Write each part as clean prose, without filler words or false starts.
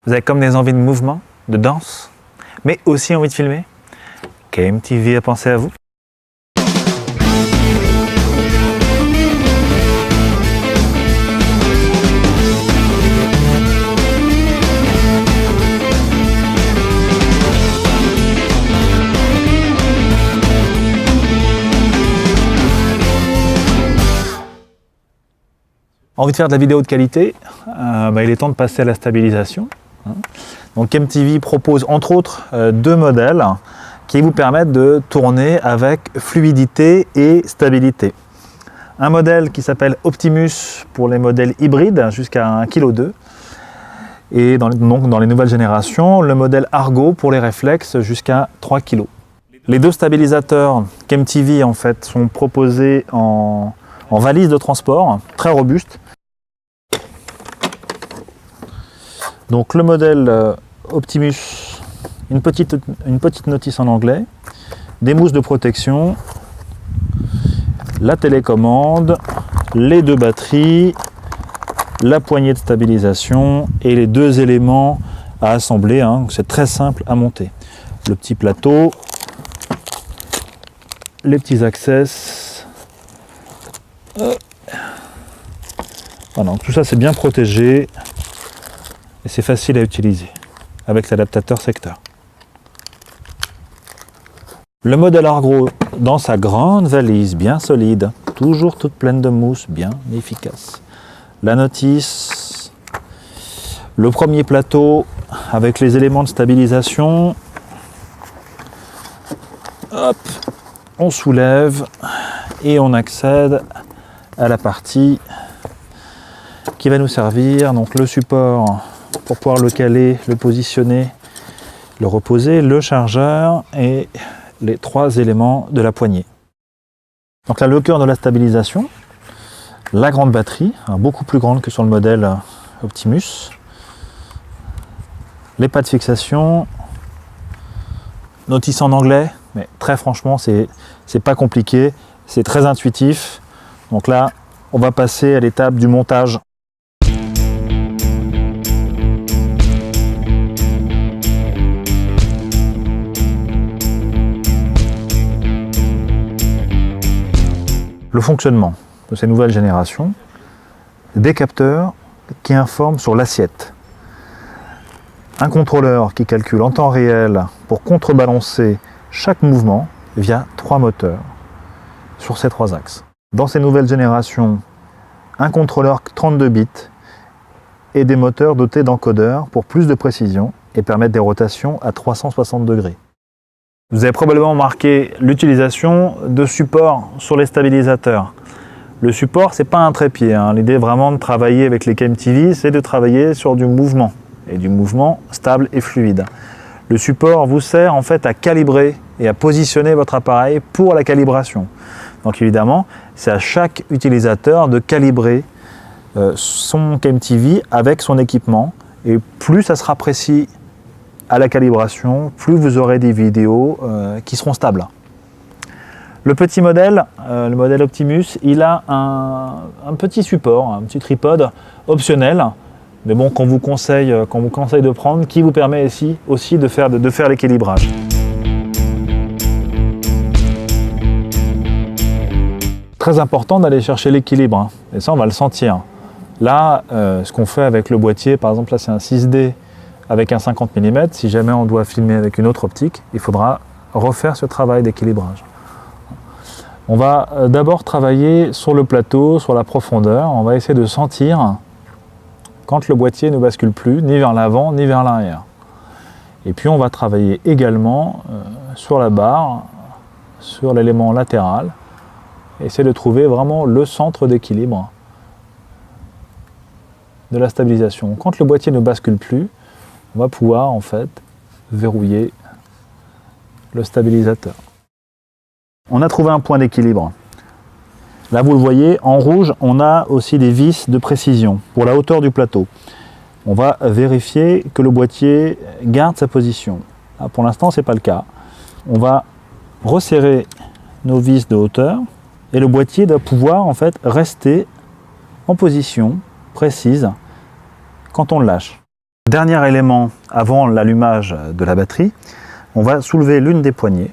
Vous avez comme des envies de mouvement, de danse, mais aussi envie de filmer? KMTV a pensé à vous. Envie de faire de la vidéo de qualité, il est temps de passer à la stabilisation. Donc KMTV propose entre autres deux modèles qui vous permettent de tourner avec fluidité et stabilité. Un modèle qui s'appelle Optimus pour les modèles hybrides jusqu'à 1,2 kg. Et dans les nouvelles générations, le modèle Argo pour les réflexes jusqu'à 3 kg. Les deux stabilisateurs KMTV en fait sont proposés en valise de transport, très robuste. Donc le modèle Optimus, une petite notice en anglais, des mousses de protection, la télécommande, les deux batteries, la poignée de stabilisation et les deux éléments à assembler. C'est très simple à monter. Le petit plateau, les petits access. Voilà, tout ça c'est bien protégé et c'est facile à utiliser avec l'adaptateur secteur. Le modèle Argo dans sa grande valise bien solide, toujours toute pleine de mousse, bien efficace. La notice, le premier plateau avec les éléments de stabilisation. Hop, on soulève et on accède à la partie qui va nous servir, donc le support pour pouvoir le caler, le positionner, le reposer, le chargeur et les trois éléments de la poignée. Donc là, le cœur de la stabilisation, la grande batterie, beaucoup plus grande que sur le modèle Optimus, les pas de fixation, notice en anglais, mais très franchement, c'est pas compliqué, c'est très intuitif. Donc là, on va passer à l'étape du montage. Le fonctionnement de ces nouvelles générations, des capteurs qui informent sur l'assiette, un contrôleur qui calcule en temps réel pour contrebalancer chaque mouvement via 3 moteurs sur ces 3 axes. Dans ces nouvelles générations, un contrôleur 32 bits et des moteurs dotés d'encodeurs pour plus de précision et permettre des rotations à 360 degrés. Vous avez probablement remarqué l'utilisation de supports sur les stabilisateurs. Le support, c'est pas un trépied. L'idée vraiment de travailler avec les KMTV, c'est de travailler sur du mouvement, et du mouvement stable et fluide. Le support vous sert en fait à calibrer et à positionner votre appareil pour la calibration. Donc évidemment, c'est à chaque utilisateur de calibrer son KMTV avec son équipement, et plus ça sera précis à la calibration, plus vous aurez des vidéos qui seront stables. Le petit modèle, le modèle Optimus, il a un petit support, un petit tripode optionnel, mais bon, qu'on vous conseille de prendre, qui vous permet aussi de faire l'équilibrage. Très important d'aller chercher l'équilibre, et ça on va le sentir. Là, ce qu'on fait avec le boîtier, par exemple là c'est un 6D avec un 50 mm, si jamais on doit filmer avec une autre optique, il faudra refaire ce travail d'équilibrage. On va d'abord travailler sur le plateau, sur la profondeur, on va essayer de sentir quand le boîtier ne bascule plus, ni vers l'avant, ni vers l'arrière. Et puis on va travailler également sur la barre, sur l'élément latéral, essayer de trouver vraiment le centre d'équilibre de la stabilisation. Quand le boîtier ne bascule plus, on va pouvoir en fait verrouiller le stabilisateur. On a trouvé un point d'équilibre. Là vous le voyez, en rouge, on a aussi des vis de précision pour la hauteur du plateau. On va vérifier que le boîtier garde sa position. Là, pour l'instant, ce n'est pas le cas. On va resserrer nos vis de hauteur et le boîtier doit pouvoir en fait rester en position précise quand on le lâche. Dernier élément avant l'allumage de la batterie, on va soulever l'une des poignées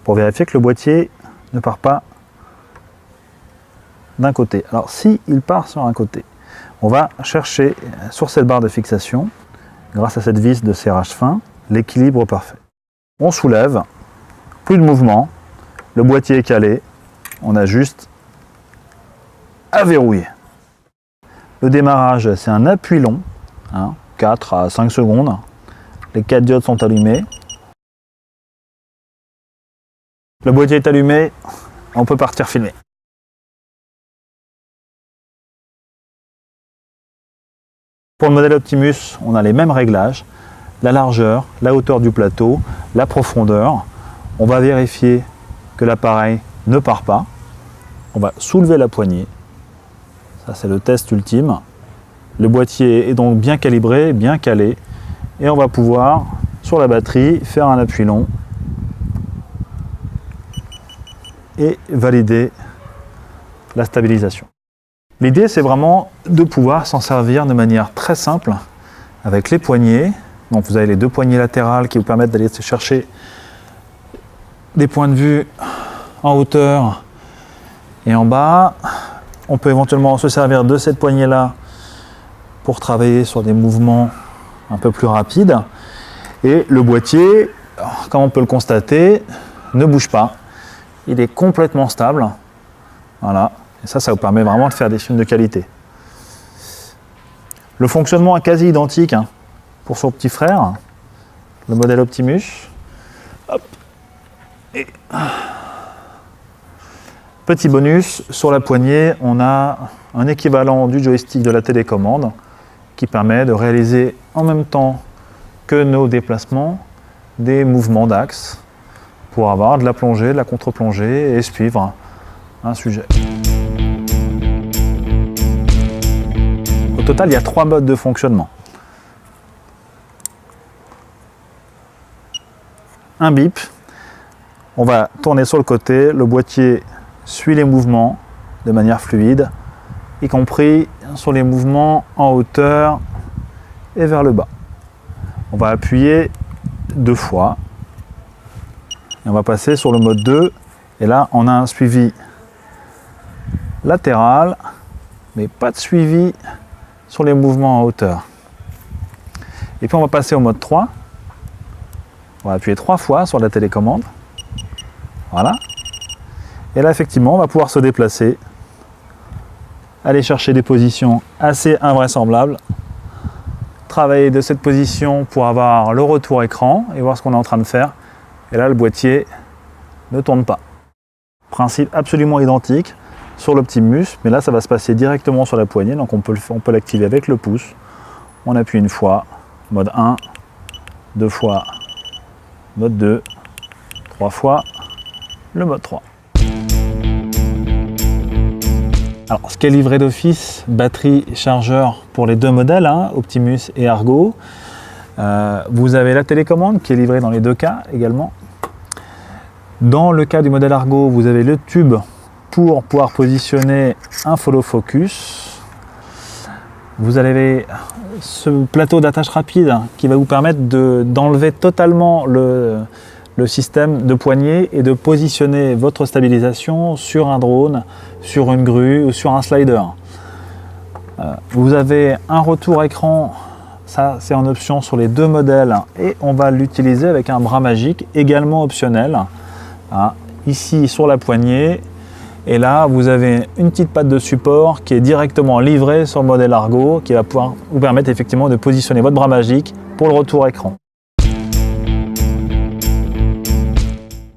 pour vérifier que le boîtier ne part pas d'un côté. Alors si il part sur un côté, on va chercher sur cette barre de fixation, grâce à cette vis de serrage fin, l'équilibre parfait. On soulève, plus de mouvement, le boîtier est calé, on a juste à verrouiller. Le démarrage, c'est un appui long, 4 à 5 secondes. Les 4 diodes sont allumées. Le boîtier est allumé, on peut partir filmer. Pour le modèle Optimus, on a les mêmes réglages, la largeur, la hauteur du plateau, la profondeur. On va vérifier que l'appareil ne part pas. On va soulever la poignée. Ça, c'est le test ultime. Le boîtier est donc bien calibré, bien calé. Et on va pouvoir, sur la batterie, faire un appui long et valider la stabilisation. L'idée, c'est vraiment de pouvoir s'en servir de manière très simple avec les poignées. Donc vous avez les deux poignées latérales qui vous permettent d'aller chercher des points de vue en hauteur et en bas. On peut éventuellement se servir de cette poignée-là pour travailler sur des mouvements un peu plus rapides. Et le boîtier, comme on peut le constater, ne bouge pas. Il est complètement stable. Voilà. Et ça vous permet vraiment de faire des films de qualité. Le fonctionnement est quasi identique pour son petit frère, le modèle Optimus. Hop. Et petit bonus, sur la poignée, on a un équivalent du joystick de la télécommande qui permet de réaliser en même temps que nos déplacements des mouvements d'axe pour avoir de la plongée, de la contre-plongée et suivre un sujet. Au total, il y a 3 modes de fonctionnement. Un bip, on va tourner sur le côté, le boîtier suit les mouvements de manière fluide, y compris sur les mouvements en hauteur et vers le bas. On va appuyer 2 fois et on va passer sur le mode 2 et là on a un suivi latéral mais pas de suivi sur les mouvements en hauteur. Et puis on va passer au mode 3. On va appuyer 3 fois sur la télécommande. Voilà. Et là, effectivement, on va pouvoir se déplacer, aller chercher des positions assez invraisemblables, travailler de cette position pour avoir le retour écran et voir ce qu'on est en train de faire. Et là, le boîtier ne tourne pas. Principe absolument identique sur l'Optimus, mais là, ça va se passer directement sur la poignée, donc on peut l'activer avec le pouce. On appuie une fois, mode 1, 2 fois, mode 2, 3 fois, le mode 3. Alors, ce qui est livré d'office, batterie, chargeur pour les deux modèles, Optimus et Argo. Vous avez la télécommande qui est livrée dans les deux cas également. Dans le cas du modèle Argo, vous avez le tube pour pouvoir positionner un follow focus. Vous avez ce plateau d'attache rapide qui va vous permettre d'enlever totalement le système de poignée et de positionner votre stabilisation sur un drone, sur une grue ou sur un slider. Vous avez un retour écran, ça c'est en option sur les deux modèles et on va l'utiliser avec un bras magique également optionnel. Ici sur la poignée et là vous avez une petite patte de support qui est directement livrée sur le modèle Argo qui va pouvoir vous permettre effectivement de positionner votre bras magique pour le retour écran.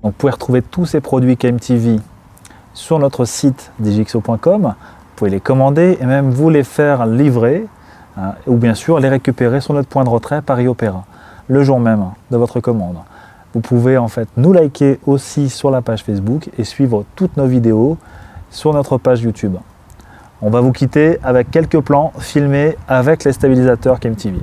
Donc, vous pouvez retrouver tous ces produits KMTV sur notre site digixo.com. Vous pouvez les commander et même vous les faire livrer ou bien sûr les récupérer sur notre point de retrait Paris Opéra le jour même de votre commande. Vous pouvez en fait nous liker aussi sur la page Facebook et suivre toutes nos vidéos sur notre page YouTube. On va vous quitter avec quelques plans filmés avec les stabilisateurs KMTV.